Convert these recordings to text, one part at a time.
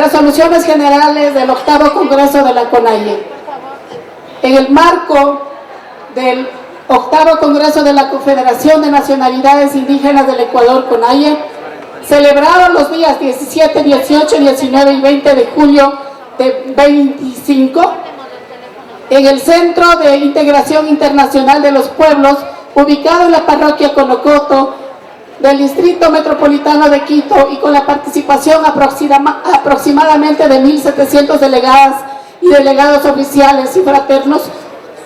Resoluciones generales del 8º Congreso de la CONAIE. En el marco del 8º Congreso de la Confederación de Nacionalidades Indígenas del Ecuador, CONAIE, celebrado los días 17, 18, 19 y 20 de julio de 25, en el Centro de Integración Internacional de los Pueblos, ubicado en la parroquia Conocoto del Distrito Metropolitano de Quito, y con la participación aproximadamente de 1.700 delegadas y delegados oficiales y fraternos,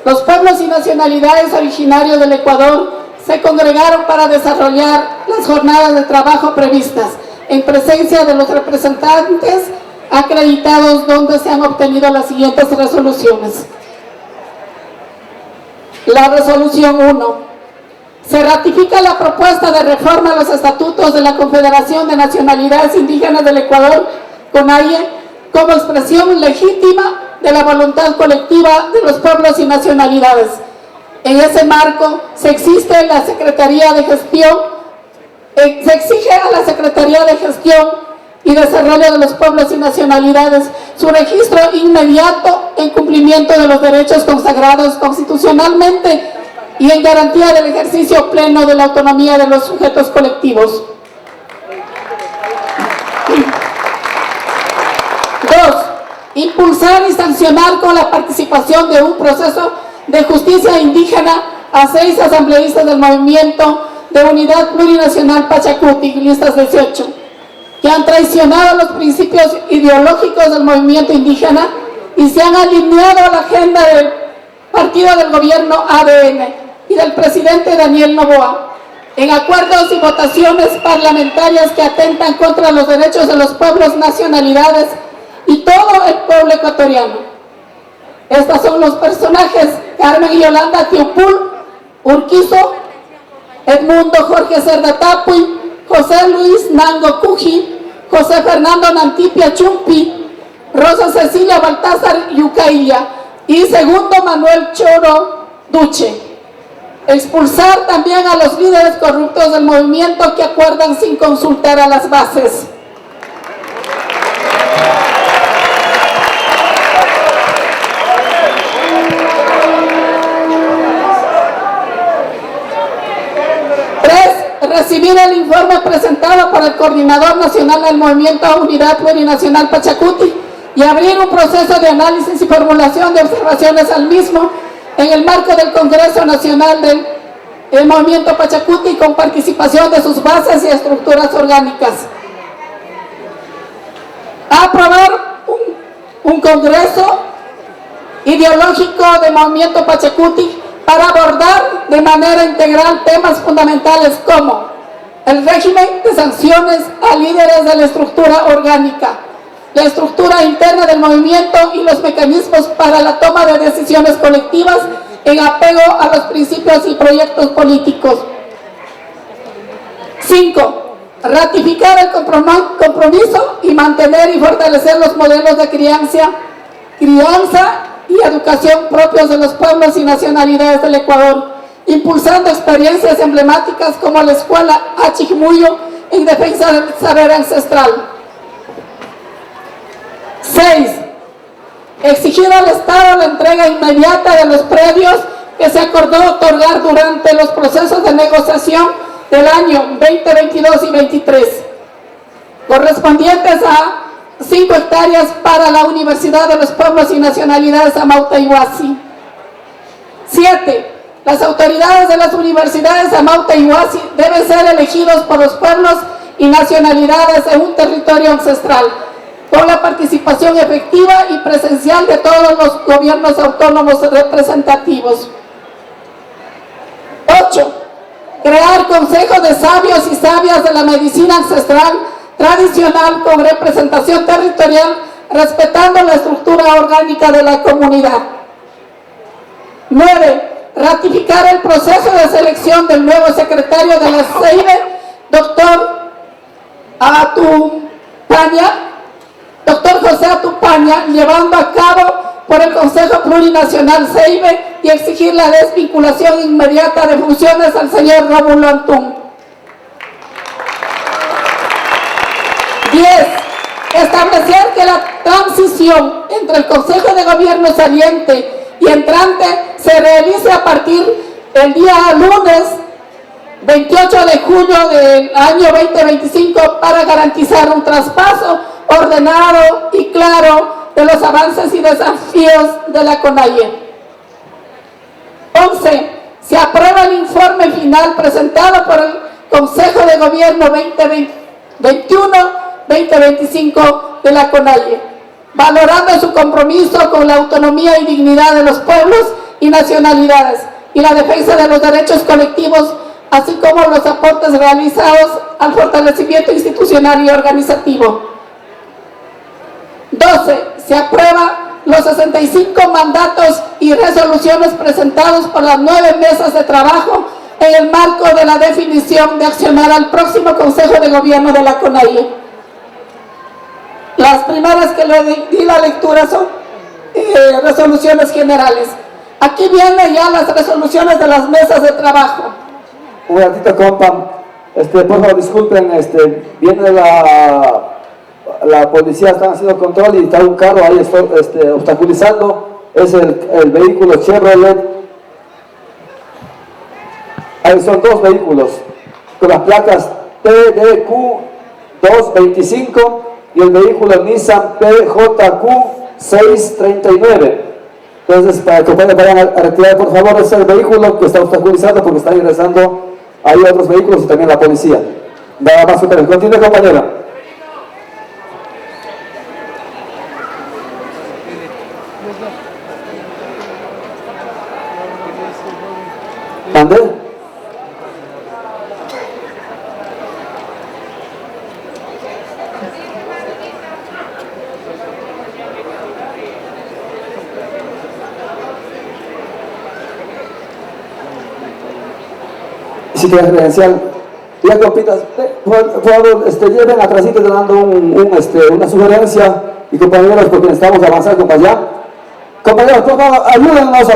los pueblos y nacionalidades originarios del Ecuador se congregaron para desarrollar las jornadas de trabajo previstas en presencia de los representantes acreditados, donde se han obtenido las siguientes resoluciones. La resolución 1. Se ratifica la propuesta de reforma a los estatutos de la Confederación de Nacionalidades Indígenas del Ecuador, CONAIE, como expresión legítima de la voluntad colectiva de los pueblos y nacionalidades. En ese marco se exige a la Secretaría de Gestión y Desarrollo de los Pueblos y Nacionalidades su registro inmediato en cumplimiento de los derechos consagrados constitucionalmente y en garantía del ejercicio pleno de la autonomía de los sujetos colectivos. 2. Impulsar y sancionar con la participación de un proceso de justicia indígena a 6 asambleístas del Movimiento de Unidad Plurinacional Pachacuti, listas 18, que han traicionado los principios ideológicos del movimiento indígena y se han alineado a la agenda del partido del gobierno ADN y del presidente Daniel Noboa, en acuerdos y votaciones parlamentarias que atentan contra los derechos de los pueblos, nacionalidades y todo el pueblo ecuatoriano. Estos son los personajes: Carmen y Yolanda Tiupul Urquizo, Edmundo Jorge Cerda Tapuy, José Luis Nango Cuji, José Fernando Nantipia Chumpi, Rosa Cecilia Baltázar Yucailla y segundo Manuel Choro Duche. Expulsar también a los líderes corruptos del movimiento que acuerdan sin consultar a las bases. Recibir el informe presentado por el Coordinador Nacional del Movimiento Unidad Plurinacional Pachacuti y abrir un proceso de análisis y formulación de observaciones al mismo en el marco del Congreso Nacional del Movimiento Pachacuti, con participación de sus bases y estructuras orgánicas. Aprobar un Congreso ideológico del Movimiento Pachacuti para abordar de manera integral temas fundamentales como el régimen de sanciones a líderes de la estructura orgánica, la estructura interna del movimiento y los mecanismos para la toma de decisiones colectivas en apego a los principios y proyectos políticos. 5. Ratificar el compromiso y mantener y fortalecer los modelos de crianza y educación propios de los pueblos y nacionalidades del Ecuador, impulsando experiencias emblemáticas como la Escuela Achigmuyo en defensa del saber ancestral. 6. Exigir al Estado la entrega inmediata de los predios que se acordó otorgar durante los procesos de negociación del año 2022 y 23, correspondientes a 5 hectáreas para la Universidad de los Pueblos y Nacionalidades Amauta y Huasi. 7. Las autoridades de las universidades Amauta y Huasi deben ser elegidos por los pueblos y nacionalidades en un territorio ancestral, con la participación efectiva y presencial de todos los gobiernos autónomos representativos. 8. Crear consejos de sabios y sabias de la medicina ancestral tradicional con representación territorial, respetando la estructura orgánica de la comunidad. 9. Ratificar el proceso de selección del nuevo secretario de la CEIBE, doctor José Atupaña, llevando a cabo por el Consejo Plurinacional CEIBE, y exigir la desvinculación inmediata de funciones al señor Rómulo Antún. 10. Establecer que la transición entre el Consejo de Gobierno saliente y entrante se realice a partir del día lunes 28 de julio del año 2025 para garantizar un traspaso ordenado y claro de los avances y desafíos de la CONAIE. 11. Se aprueba el informe final presentado por el Consejo de Gobierno 2021-2025 de la CONAIE, valorando su compromiso con la autonomía y dignidad de los pueblos y nacionalidades y la defensa de los derechos colectivos, así como los aportes realizados al fortalecimiento institucional y organizativo. 12. Se aprueba los 65 mandatos y resoluciones presentados por las 9 mesas de trabajo en el marco de la definición de accionar al próximo Consejo de Gobierno de la CONAIE. Las primeras que le di la lectura son resoluciones generales. Aquí vienen ya las resoluciones de las mesas de trabajo. Un ratito, compa. Por favor, disculpen, viene la policía, están haciendo control y está un carro ahí obstaculizando. Es el vehículo Chevrolet. Ahí son 2 vehículos con las placas TDQ 225 y el vehículo Nissan PJQ 639. Entonces, para que vayan a retirar, por favor, ese es el vehículo que está obstaculizando porque está ingresando ahí otros vehículos y también la policía. Nada más, continúe, compañero. ¿Mande? Sí, que es credencial. Ya, compitas, por favor, lleven atrásito dando una sugerencia, y compañeros, porque necesitamos avanzar, compañeros. Compañeros, por favor, ayúdennos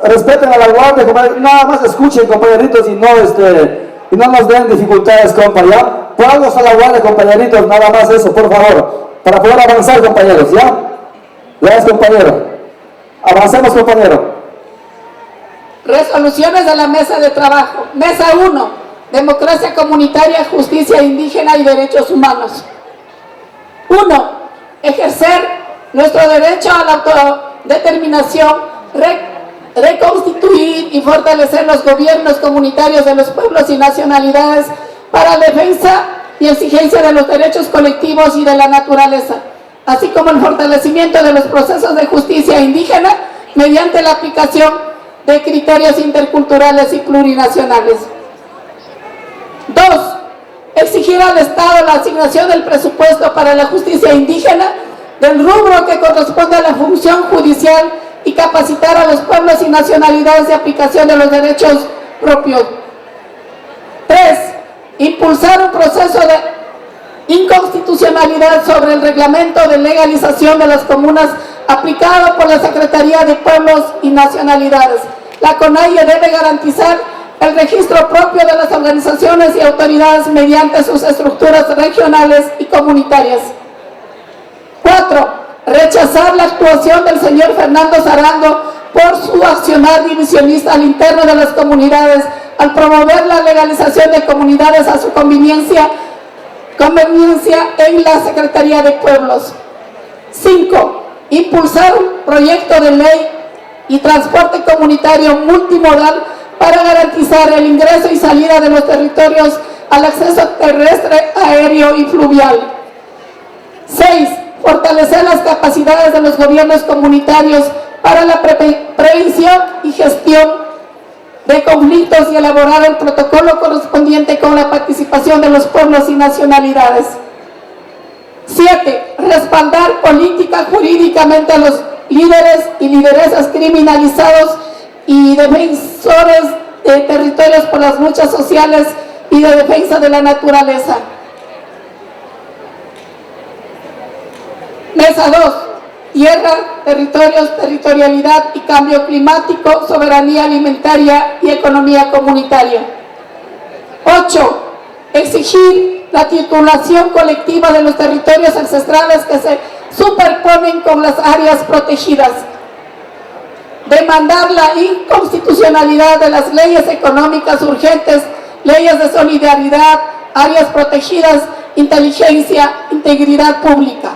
respeten a la guardia, compañeros. Nada más escuchen, compañeritos, y no nos den dificultades, compañeros. Por algo está la guardia, compañeritos, nada más eso, por favor, para poder avanzar, compañeros, ¿ya? Gracias, compañero. Avancemos, compañero. Resoluciones de la mesa de trabajo. Mesa 1. Democracia comunitaria, justicia indígena y derechos humanos. 1. Ejercer nuestro derecho a la autodeterminación, reconstituir y fortalecer los gobiernos comunitarios de los pueblos y nacionalidades para la defensa y exigencia de los derechos colectivos y de la naturaleza, así como el fortalecimiento de los procesos de justicia indígena mediante la aplicación de criterios interculturales y plurinacionales. 2. Exigir al Estado la asignación del presupuesto para la justicia indígena del rubro que corresponde a la función judicial y capacitar a los pueblos y nacionalidades de aplicación de los derechos propios. 3. Impulsar un proceso de inconstitucionalidad sobre el reglamento de legalización de las comunas aplicado por la Secretaría de Pueblos y Nacionalidades. La CONAIE debe garantizar el registro propio de las organizaciones y autoridades mediante sus estructuras regionales y comunitarias. 4. Rechazar la actuación del señor Fernando Zarango por su accionar divisionista al interno de las comunidades al promover la legalización de comunidades a su conveniencia en la Secretaría de Pueblos. 5. Impulsar un proyecto de ley y transporte comunitario multimodal para garantizar el ingreso y salida de los territorios al acceso terrestre, aéreo y fluvial. 6. Fortalecer las capacidades de los gobiernos comunitarios para la prevención y gestión de conflictos y elaborar el protocolo correspondiente con la participación de los pueblos y nacionalidades. 7. Respaldar política jurídicamente a los líderes y lideresas criminalizados y defensores de territorios por las luchas sociales y de defensa de la naturaleza. Mesa 2. Tierra, territorios, territorialidad y cambio climático, soberanía alimentaria y economía comunitaria. 8. Exigir la titulación colectiva de los territorios ancestrales que se superponen con las áreas protegidas. Demandar la inconstitucionalidad de las leyes económicas urgentes, leyes de solidaridad, áreas protegidas, inteligencia, integridad pública,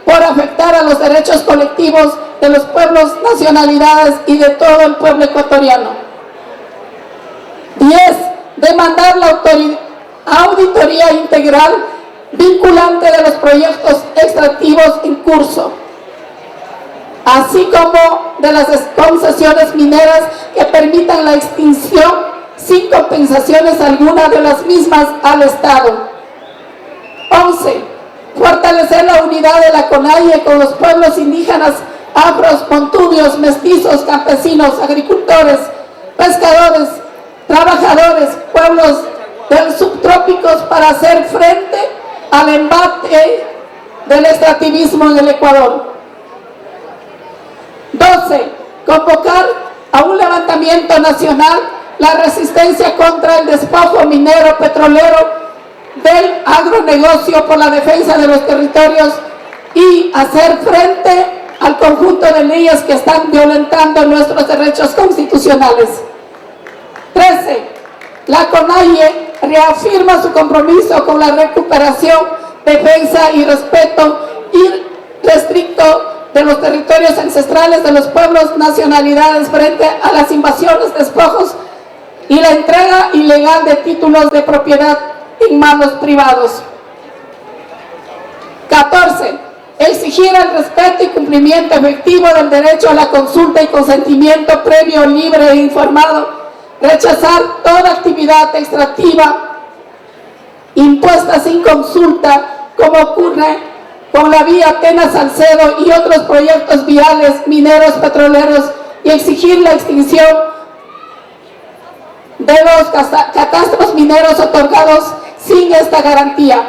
por afectar a los derechos colectivos de los pueblos, nacionalidades y de todo el pueblo ecuatoriano. 10. Demandar la auditoría integral vinculante de los proyectos extractivos en curso, así como de las concesiones mineras que permitan la extinción sin compensaciones alguna de las mismas al Estado. 11. Fortalecer la unidad de la CONAIE con los pueblos indígenas, afros, montubios, mestizos, campesinos, agricultores, pescadores, trabajadores, pueblos del subtrópicos para hacer frente al embate del extractivismo en el Ecuador. 12. Convocar a un levantamiento nacional la resistencia contra el despojo minero petrolero del agronegocio por la defensa de los territorios y hacer frente al conjunto de leyes que están violentando nuestros derechos constitucionales. 13. La CONAIE reafirma su compromiso con la recuperación, defensa y respeto irrestricto de los territorios ancestrales de los pueblos, nacionalidades frente a las invasiones, despojos y la entrega ilegal de títulos de propiedad en manos privados. 14. Exigir el respeto y cumplimiento efectivo del derecho a la consulta y consentimiento previo, libre e informado. Rechazar toda actividad extractiva impuesta sin consulta, como ocurre con la vía Tena-Salcedo y otros proyectos viales, mineros, petroleros, y exigir la extinción de los catastros mineros otorgados sin esta garantía.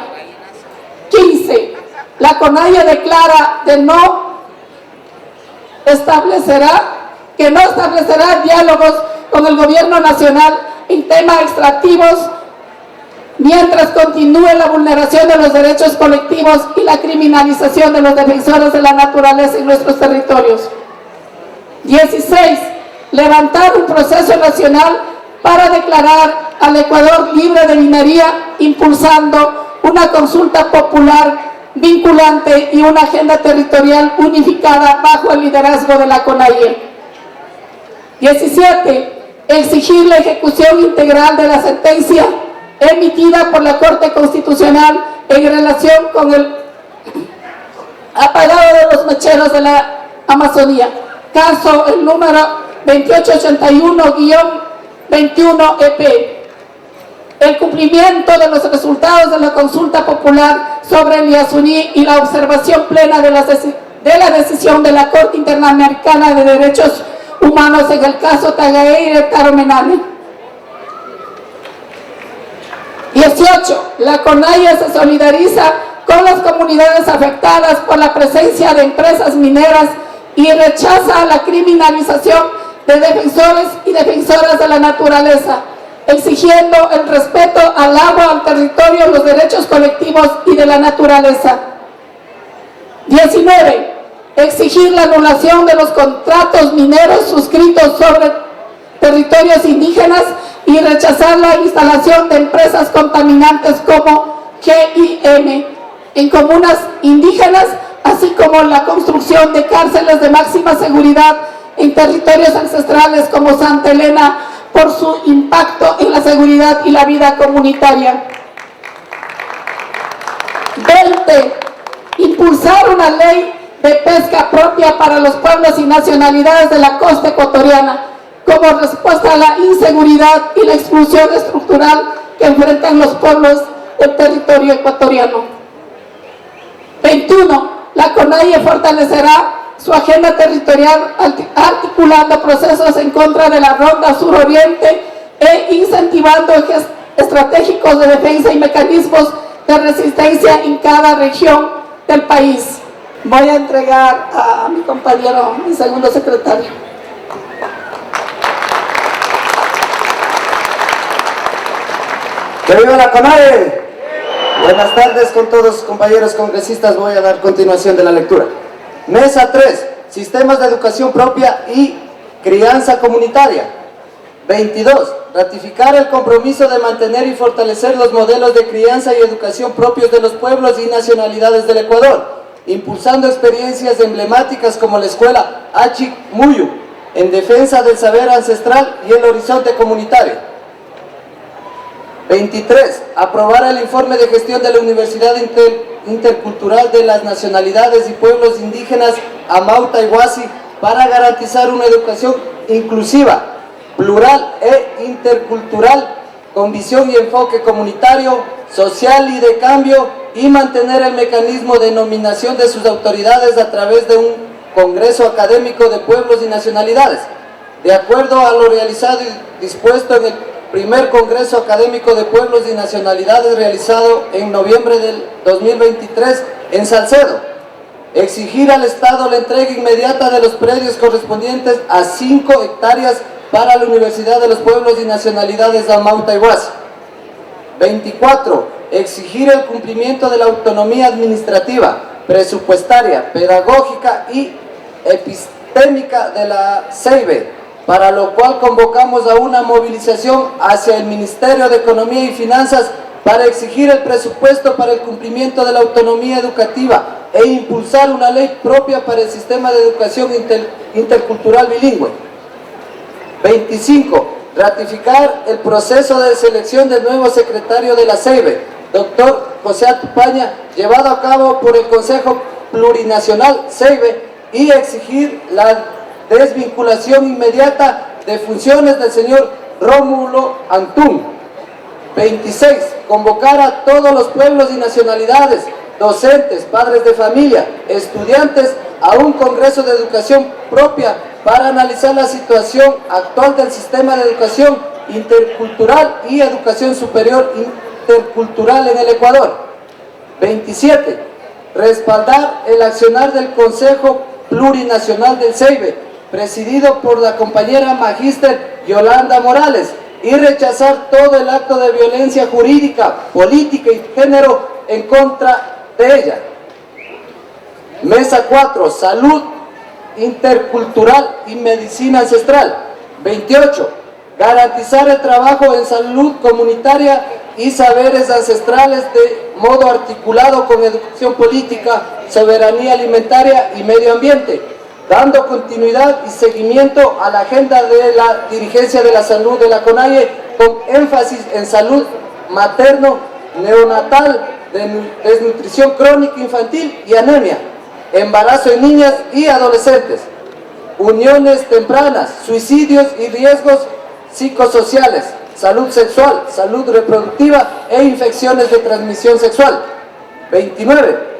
15. La CONAIE declara que no establecerá diálogos con el gobierno nacional en temas extractivos mientras continúe la vulneración de los derechos colectivos y la criminalización de los defensores de la naturaleza en nuestros territorios. 16. Levantar un proceso nacional para declarar al Ecuador libre de minería, impulsando una consulta popular vinculante y una agenda territorial unificada bajo el liderazgo de la CONAIE. 17. Exigir la ejecución integral de la sentencia emitida por la Corte Constitucional en relación con el apagado de los mecheros de la Amazonía, caso el número 2881-21-EP. El cumplimiento de los resultados de la consulta popular sobre el Yasuní y la observación plena de la decisión de la Corte Interamericana de Derechos Humanos en el caso Tagaire-Taromenane. 18. La CONAIE se solidariza con las comunidades afectadas por la presencia de empresas mineras y rechaza la criminalización de defensores y defensoras de la naturaleza, exigiendo el respeto al agua, al territorio, los derechos colectivos y de la naturaleza. 19. Exigir la anulación de los contratos mineros suscritos sobre territorios indígenas y rechazar la instalación de empresas contaminantes como GIM en comunas indígenas, así como la construcción de cárceles de máxima seguridad en territorios ancestrales como Santa Elena por su impacto en la seguridad y la vida comunitaria. 20. Impulsar una ley de pesca propia para los pueblos y nacionalidades de la costa ecuatoriana, como respuesta a la inseguridad y la exclusión estructural que enfrentan los pueblos del territorio ecuatoriano. 21. La CONAIE fortalecerá su agenda territorial articulando procesos en contra de la Ronda Sur-Oriente e incentivando ejes estratégicos de defensa y mecanismos de resistencia en cada región del país. Voy a entregar a mi compañero, mi segundo secretario. ¡Que viva la CONAIE! Buenas tardes con todos, compañeros congresistas. Voy a dar continuación de la lectura. Mesa 3, sistemas de educación propia y crianza comunitaria. 22, ratificar el compromiso de mantener y fortalecer los modelos de crianza y educación propios de los pueblos y nacionalidades del Ecuador, impulsando experiencias emblemáticas como la escuela Achik Muyu, en defensa del saber ancestral y el horizonte comunitario. 23. Aprobar el informe de gestión de la Universidad Intercultural de las Nacionalidades y Pueblos Indígenas Amauta y Huasi para garantizar una educación inclusiva, plural e intercultural con visión y enfoque comunitario, social y de cambio, y mantener el mecanismo de nominación de sus autoridades a través de un Congreso Académico de Pueblos y Nacionalidades, de acuerdo a lo realizado y dispuesto en el primer Congreso Académico de Pueblos y Nacionalidades realizado en noviembre del 2023 en Salcedo. Exigir al Estado la entrega inmediata de los predios correspondientes a 5 hectáreas para la Universidad de los Pueblos y Nacionalidades de Amauta y Huasi. 24. Exigir el cumplimiento de la autonomía administrativa, presupuestaria, pedagógica y epistémica de la CEIBE, para lo cual convocamos a una movilización hacia el Ministerio de Economía y Finanzas para exigir el presupuesto para el cumplimiento de la autonomía educativa e impulsar una ley propia para el sistema de educación intercultural bilingüe. 25. Ratificar el proceso de selección del nuevo secretario de la CEIBE, doctor José Atupaña, llevado a cabo por el Consejo Plurinacional CEIBE, y exigir la desvinculación inmediata de funciones del señor Rómulo Antún. 26. Convocar a todos los pueblos y nacionalidades, docentes, padres de familia, estudiantes, a un Congreso de Educación Propia para analizar la situación actual del sistema de educación intercultural y educación superior intercultural en el Ecuador. 27. Respaldar el accionar del Consejo Plurinacional del CEIBE, presidido por la compañera magíster Yolanda Morales, y rechazar todo el acto de violencia jurídica, política y género en contra de ella. Mesa 4, salud intercultural y medicina ancestral. 28. Garantizar el trabajo en salud comunitaria y saberes ancestrales de modo articulado con educación política, soberanía alimentaria y medio ambiente, dando continuidad y seguimiento a la agenda de la dirigencia de la salud de la CONAIE, con énfasis en salud materno, neonatal, desnutrición crónica infantil y anemia, embarazo en niñas y adolescentes, uniones tempranas, suicidios y riesgos psicosociales, salud sexual, salud reproductiva e infecciones de transmisión sexual. 29.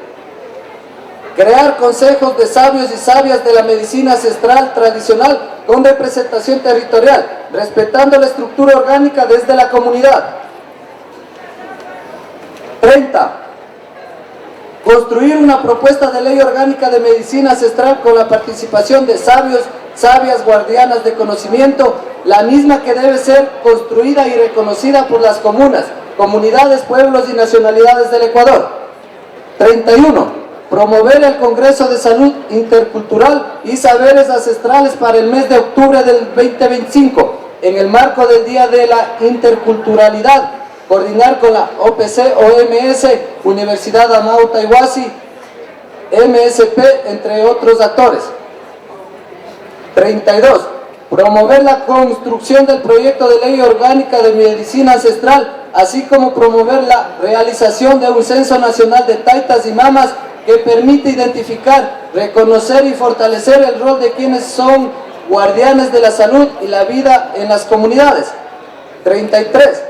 Crear consejos de sabios y sabias de la medicina ancestral tradicional con representación territorial, respetando la estructura orgánica desde la comunidad. 30. Construir una propuesta de ley orgánica de medicina ancestral con la participación de sabios, sabias, guardianas de conocimiento, la misma que debe ser construida y reconocida por las comunas, comunidades, pueblos y nacionalidades del Ecuador. 31. Promover el Congreso de Salud Intercultural y Saberes Ancestrales para el mes de octubre del 2025, en el marco del Día de la Interculturalidad. Coordinar con la OPC-OMS, Universidad Amauta y Huasi, MSP, entre otros actores. 32. Promover la construcción del proyecto de ley orgánica de medicina ancestral, así como promover la realización de un censo nacional de taitas y mamas que permite identificar, reconocer y fortalecer el rol de quienes son guardianes de la salud y la vida en las comunidades. 33.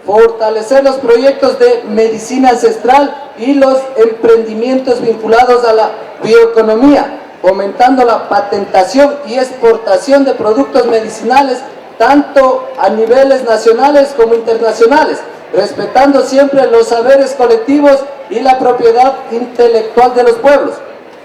Fortalecer los proyectos de medicina ancestral y los emprendimientos vinculados a la bioeconomía, fomentando la patentación y exportación de productos medicinales tanto a niveles nacionales como internacionales, respetando siempre los saberes colectivos y la propiedad intelectual de los pueblos.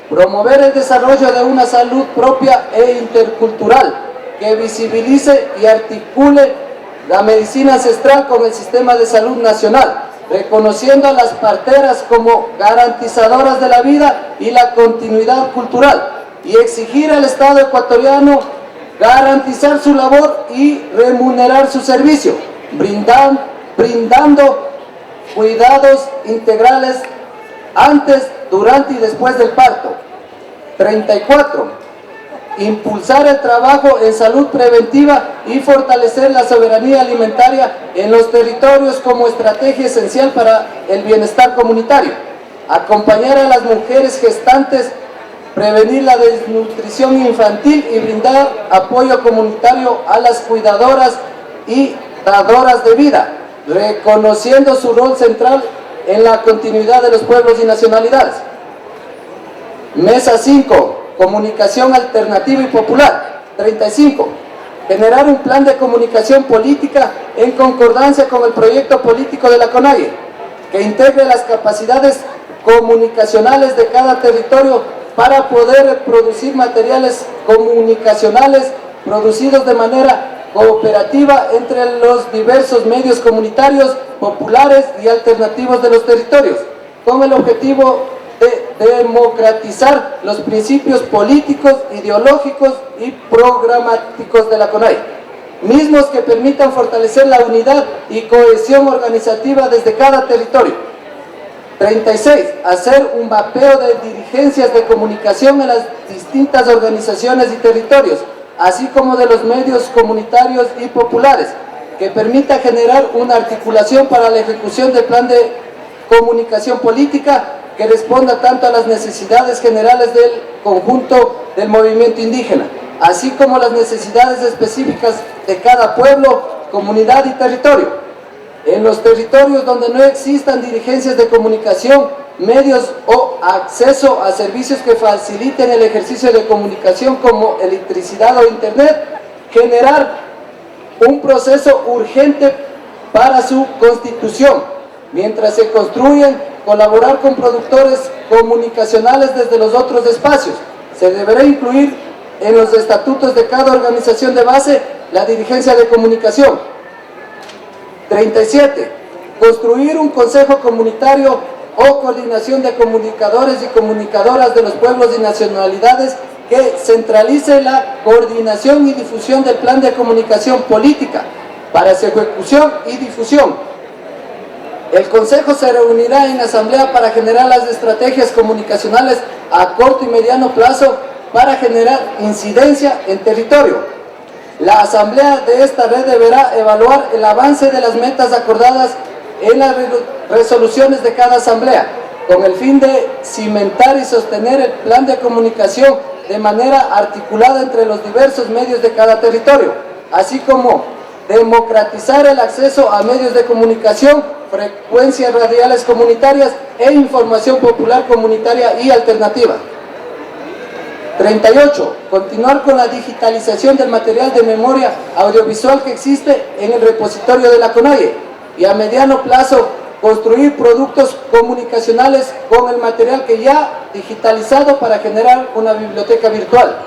Promover el desarrollo de una salud propia e intercultural que visibilice y articule la medicina ancestral con el sistema de salud nacional, reconociendo a las parteras como garantizadoras de la vida y la continuidad cultural, y exigir al Estado ecuatoriano garantizar su labor y remunerar su servicio, brindando cuidados integrales antes, durante y después del parto. 34. Impulsar el trabajo en salud preventiva y fortalecer la soberanía alimentaria en los territorios como estrategia esencial para el bienestar comunitario. Acompañar a las mujeres gestantes, prevenir la desnutrición infantil y brindar apoyo comunitario a las cuidadoras y dadoras de vida, reconociendo su rol central en la continuidad de los pueblos y nacionalidades. Mesa 5. Comunicación alternativa y popular. 35. Generar un plan de comunicación política en concordancia con el proyecto político de la CONAIE, que integre las capacidades comunicacionales de cada territorio para poder producir materiales comunicacionales producidos de manera cooperativa entre los diversos medios comunitarios, populares y alternativos de los territorios, con el objetivo de democratizar los principios políticos, ideológicos y programáticos de la CONAIE, mismos que permitan fortalecer la unidad y cohesión organizativa desde cada territorio. 36. Hacer un mapeo de dirigencias de comunicación en las distintas organizaciones y territorios, así como de los medios comunitarios y populares, que permita generar una articulación para la ejecución del plan de comunicación política que responda tanto a las necesidades generales del conjunto del movimiento indígena, así como las necesidades específicas de cada pueblo, comunidad y territorio. En los territorios donde no existan dirigencias de comunicación, medios o acceso a servicios que faciliten el ejercicio de comunicación como electricidad o internet, generar un proceso urgente para su constitución, mientras se construyen, colaborar con productores comunicacionales desde los otros espacios. Se deberá incluir en los estatutos de cada organización de base la dirigencia de comunicación. 37. Construir un consejo comunitario o coordinación de comunicadores y comunicadoras de los pueblos y nacionalidades que centralice la coordinación y difusión del plan de comunicación política para su ejecución y difusión. El Consejo se reunirá en asamblea para generar las estrategias comunicacionales a corto y mediano plazo para generar incidencia en territorio. La asamblea de esta red deberá evaluar el avance de las metas acordadas en las resoluciones de cada asamblea, con el fin de cimentar y sostener el plan de comunicación de manera articulada entre los diversos medios de cada territorio, así como democratizar el acceso a medios de comunicación, frecuencias radiales comunitarias e información popular comunitaria y alternativa. 38. Continuar con la digitalización del material de memoria audiovisual que existe en el repositorio de la CONAIE y a mediano plazo construir productos comunicacionales con el material que ya digitalizado para generar una biblioteca virtual.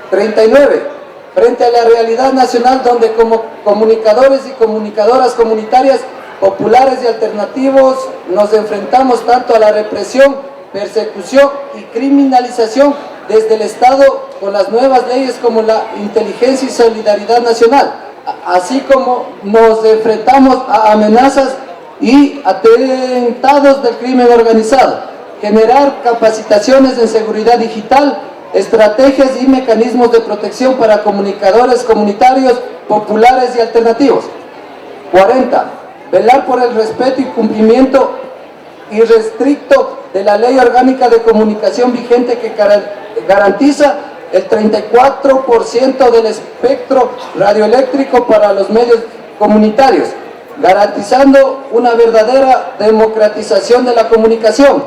39. Frente a la realidad nacional donde como comunicadores y comunicadoras comunitarias, populares y alternativos nos enfrentamos tanto a la represión, persecución y criminalización desde el Estado con las nuevas leyes como la inteligencia y solidaridad nacional, así como nos enfrentamos a amenazas y atentados del crimen organizado, generar capacitaciones en seguridad digital, estrategias y mecanismos de protección para comunicadores comunitarios, populares y alternativos. 40. Velar por el respeto y cumplimiento irrestricto de la Ley Orgánica de Comunicación vigente que garantiza el 34% del espectro radioeléctrico para los medios comunitarios, garantizando una verdadera democratización de la comunicación.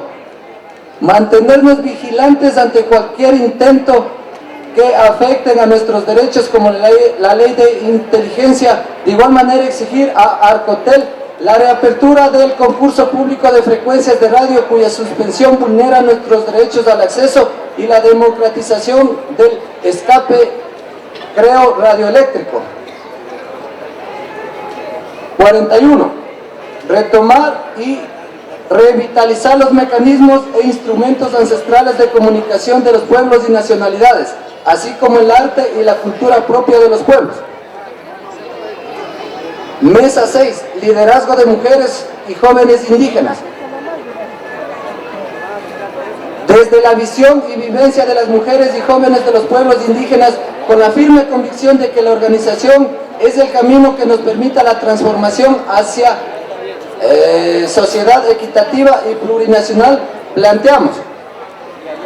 Mantenernos vigilantes ante cualquier intento que afecten a nuestros derechos como la ley de inteligencia. De igual manera exigir a Arcotel la reapertura del concurso público de frecuencias de radio cuya suspensión vulnera nuestros derechos al acceso y la democratización del escape radioeléctrico. 41. retomar y revitalizar los mecanismos e instrumentos ancestrales de comunicación de los pueblos y nacionalidades, así como el arte y la cultura propia de los pueblos. Mesa 6. Liderazgo de mujeres y jóvenes indígenas. Desde la visión y vivencia de las mujeres y jóvenes de los pueblos indígenas, con la firme convicción de que la organización es el camino que nos permita la transformación hacia sociedad equitativa y plurinacional, planteamos.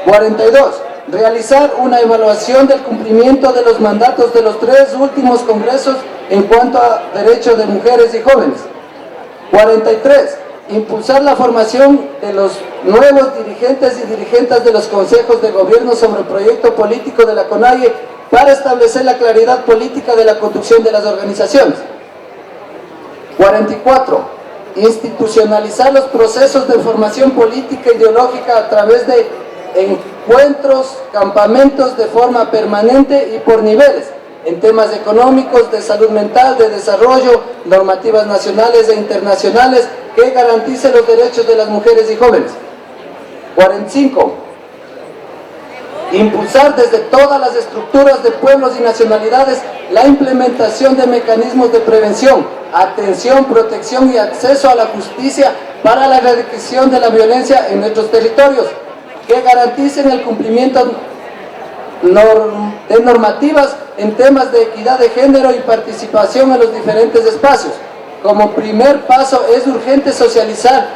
42. Realizar una evaluación del cumplimiento de los mandatos de los 3 últimos congresos en cuanto a derechos de mujeres y jóvenes. 43. Impulsar la formación de los nuevos dirigentes y dirigentes de los consejos de gobierno sobre el proyecto político de la CONAIE para establecer la claridad política de la conducción de las organizaciones. 44. Institucionalizar los procesos de formación política e ideológica a través de encuentros, campamentos de forma permanente y por niveles, en temas económicos, de salud mental, de desarrollo, normativas nacionales e internacionales que garanticen los derechos de las mujeres y jóvenes. 45. Impulsar desde todas las estructuras de pueblos y nacionalidades la implementación de mecanismos de prevención, atención, protección y acceso a la justicia para la erradicación de la violencia en nuestros territorios, que garanticen el cumplimiento de normativas en temas de equidad de género y participación en los diferentes espacios. Como primer paso es urgente socializar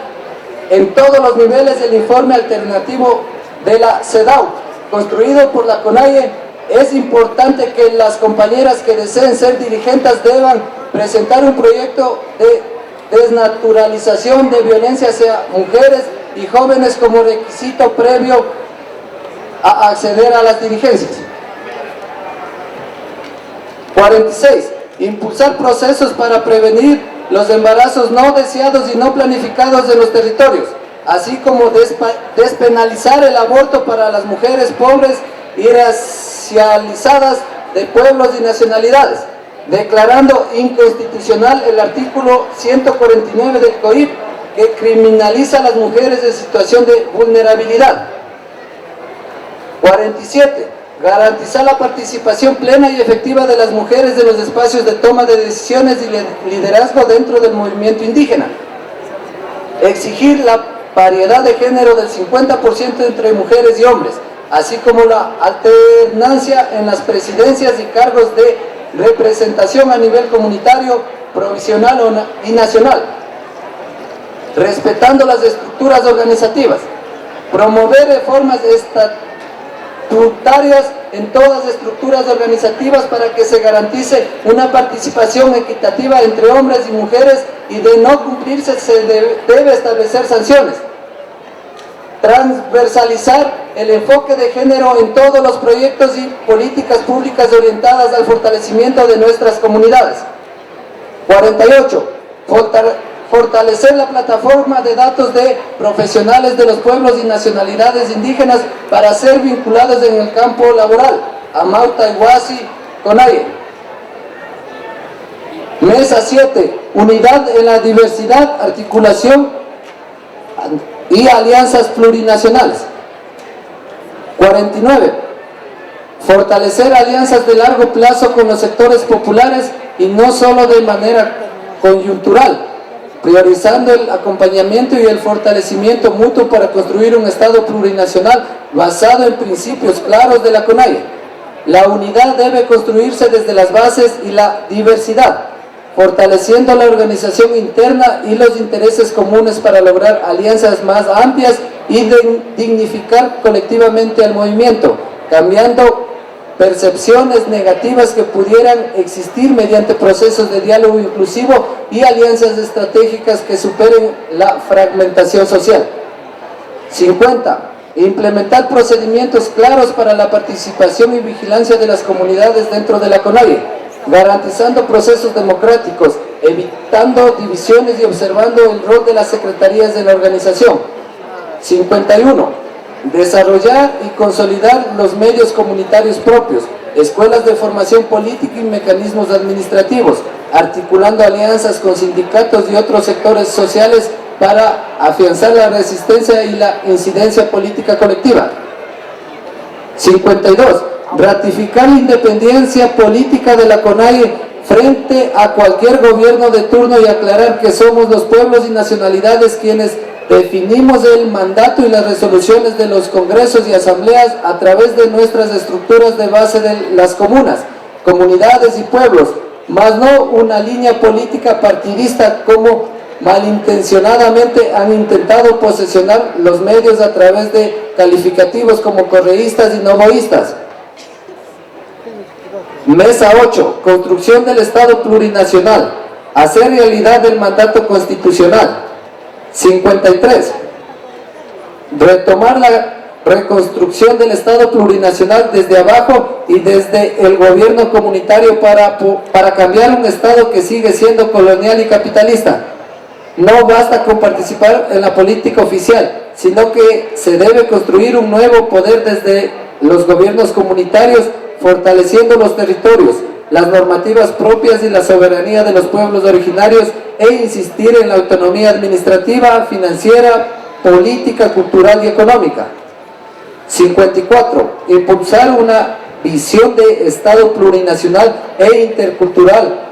en todos los niveles el informe alternativo de la CEDAW, construido por la CONAIE. Es importante que las compañeras que deseen ser dirigentes deban presentar un proyecto de desnaturalización de violencia hacia mujeres y jóvenes como requisito previo a acceder a las dirigencias. 46. Impulsar procesos para prevenir los embarazos no deseados y no planificados en los territorios, así como despenalizar el aborto para las mujeres pobres y racializadas de pueblos y nacionalidades, declarando inconstitucional el artículo 149 del COIP, que criminaliza a las mujeres en situación de vulnerabilidad. 47. Garantizar la participación plena y efectiva de las mujeres en los espacios de toma de decisiones y liderazgo dentro del movimiento indígena. Exigir la paridad de género del 50% entre mujeres y hombres, así como la alternancia en las presidencias y cargos de representación a nivel comunitario, provincial y nacional, respetando las estructuras organizativas. Promover reformas estatutarias en todas las estructuras organizativas para que se garantice una participación equitativa entre hombres y mujeres, y de no cumplirse se debe establecer sanciones. Transversalizar el enfoque de género en todos los proyectos y políticas públicas orientadas al fortalecimiento de nuestras comunidades. 48. Fortalecer la plataforma de datos de profesionales de los pueblos y nacionalidades indígenas para ser vinculados en el campo laboral, Amauta, Iguasi, CONAIE. Mesa 7. Unidad en la diversidad, articulación y alianzas plurinacionales. 49. Fortalecer alianzas de largo plazo con los sectores populares y no solo de manera coyuntural, priorizando el acompañamiento y el fortalecimiento mutuo para construir un Estado plurinacional basado en principios claros de la CONAIE. La unidad debe construirse desde las bases y la diversidad, fortaleciendo la organización interna y los intereses comunes para lograr alianzas más amplias y dignificar colectivamente al movimiento, cambiando percepciones negativas que pudieran existir mediante procesos de diálogo inclusivo y alianzas estratégicas que superen la fragmentación social. 50. Implementar procedimientos claros para la participación y vigilancia de las comunidades dentro de la CONAIE, garantizando procesos democráticos, evitando divisiones y observando el rol de las secretarías de la organización. 51. Desarrollar y consolidar los medios comunitarios propios, escuelas de formación política y mecanismos administrativos, articulando alianzas con sindicatos y otros sectores sociales para afianzar la resistencia y la incidencia política colectiva. 52. Ratificar la independencia política de la CONAIE frente a cualquier gobierno de turno y aclarar que somos los pueblos y nacionalidades quienes definimos el mandato y las resoluciones de los congresos y asambleas a través de nuestras estructuras de base de las comunas, comunidades y pueblos, más no una línea política partidista como malintencionadamente han intentado posesionar los medios a través de calificativos como correístas y novoístas. Mesa 8. Construcción del Estado plurinacional. Hacer realidad el mandato constitucional. 53. Retomar la reconstrucción del Estado plurinacional desde abajo y desde el gobierno comunitario para cambiar un Estado que sigue siendo colonial y capitalista. No basta con participar en la política oficial, sino que se debe construir un nuevo poder desde los gobiernos comunitarios, fortaleciendo los territorios, las normativas propias y la soberanía de los pueblos originarios e insistir en la autonomía administrativa, financiera, política, cultural y económica. 54. Impulsar una visión de Estado plurinacional e intercultural,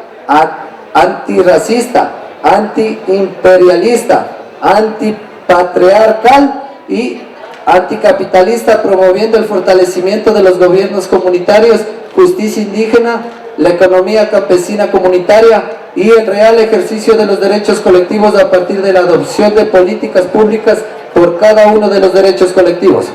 antirracista, antiimperialista, antipatriarcal y anticapitalista, promoviendo el fortalecimiento de los gobiernos comunitarios, justicia indígena, la economía campesina comunitaria y el real ejercicio de los derechos colectivos a partir de la adopción de políticas públicas por cada uno de los derechos colectivos.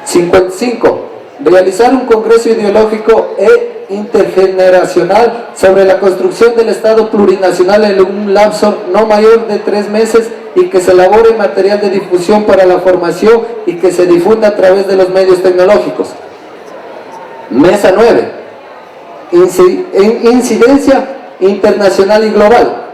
55. Realizar un congreso ideológico e intergeneracional sobre la construcción del Estado plurinacional en un lapso no mayor de 3 meses y que se elabore material de difusión para la formación y que se difunda a través de los medios tecnológicos. Mesa 9. Incidencia internacional y global.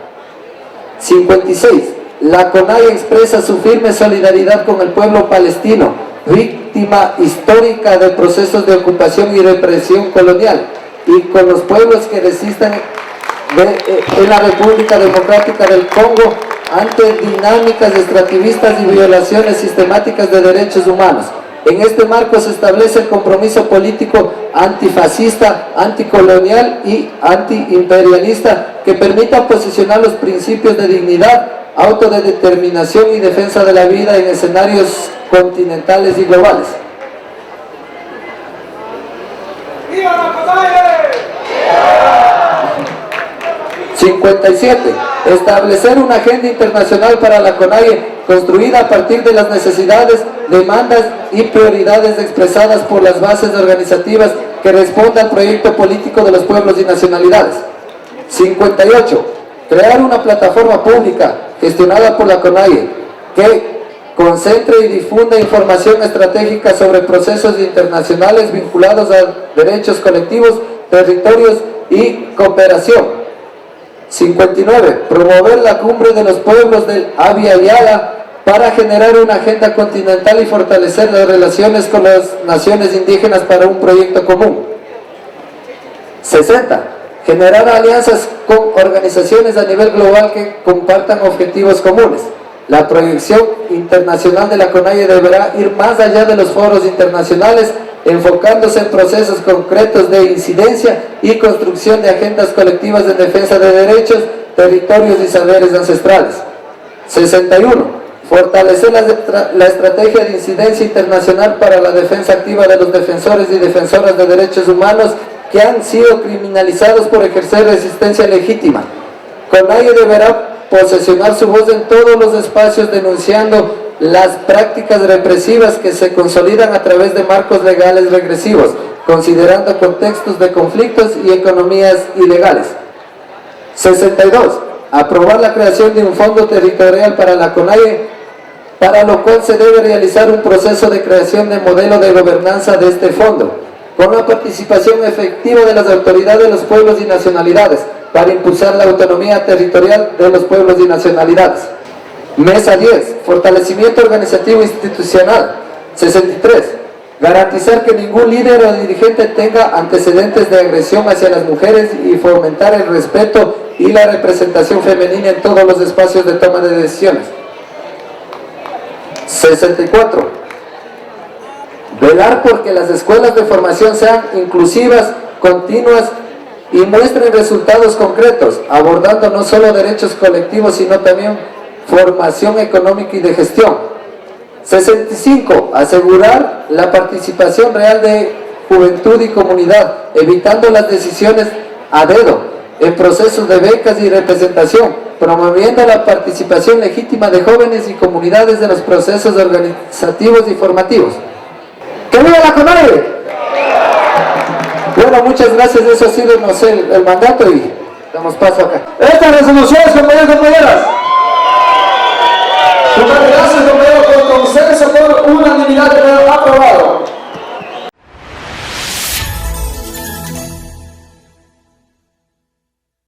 56. La CONAIE expresa su firme solidaridad con el pueblo palestino, víctima histórica de procesos de ocupación y represión colonial, y con los pueblos que resistan en la República Democrática del Congo ante dinámicas extractivistas y violaciones sistemáticas de derechos humanos. En este marco se establece el compromiso político antifascista, anticolonial y antiimperialista que permita posicionar los principios de dignidad, autodeterminación y defensa de la vida en escenarios continentales y globales. ¡Viva la CONAIE! 57. Establecer una agenda internacional para la CONAIE construida a partir de las necesidades, demandas y prioridades expresadas por las bases organizativas que respondan al proyecto político de los pueblos y nacionalidades. 58. Crear una plataforma pública gestionada por la CONAIE que concentre y difunda información estratégica sobre procesos internacionales vinculados a derechos colectivos, territorios y cooperación. 59. Promover la cumbre de los pueblos del Abya Yala para generar una agenda continental y fortalecer las relaciones con las naciones indígenas para un proyecto común. 60. Generar alianzas con organizaciones a nivel global que compartan objetivos comunes. La proyección internacional de la CONAIE deberá ir más allá de los foros internacionales, enfocándose en procesos concretos de incidencia y construcción de agendas colectivas de defensa de derechos, territorios y saberes ancestrales. 61. Fortalecer la estrategia de incidencia internacional para la defensa activa de los defensores y defensoras de derechos humanos que han sido criminalizados por ejercer resistencia legítima. CONAIE deberá posesionar su voz en todos los espacios denunciando las prácticas represivas que se consolidan a través de marcos legales regresivos, considerando contextos de conflictos y economías ilegales. 62. Aprobar la creación de un fondo territorial para la CONAIE, para lo cual se debe realizar un proceso de creación de modelo de gobernanza de este fondo, con la participación efectiva de las autoridades de los pueblos y nacionalidades, para impulsar la autonomía territorial de los pueblos y nacionalidades. Mesa 10. Fortalecimiento organizativo institucional. 63. Garantizar que ningún líder o dirigente tenga antecedentes de agresión hacia las mujeres y fomentar el respeto y la representación femenina en todos los espacios de toma de decisiones. 64. Velar por que las escuelas de formación sean inclusivas, continuas y muestren resultados concretos, abordando no solo derechos colectivos, sino también formación económica y de gestión. 65. Asegurar la participación real de juventud y comunidad, evitando las decisiones a dedo en procesos de becas y representación, promoviendo la participación legítima de jóvenes y comunidades en los procesos organizativos y formativos. ¡Que viva la CONAIE! Bueno, muchas gracias, eso ha sido el mandato y damos paso acá. Estas resoluciones, compañeros y compañeras. Gracias, compañeros, por consenso, por unanimidad, aprobado.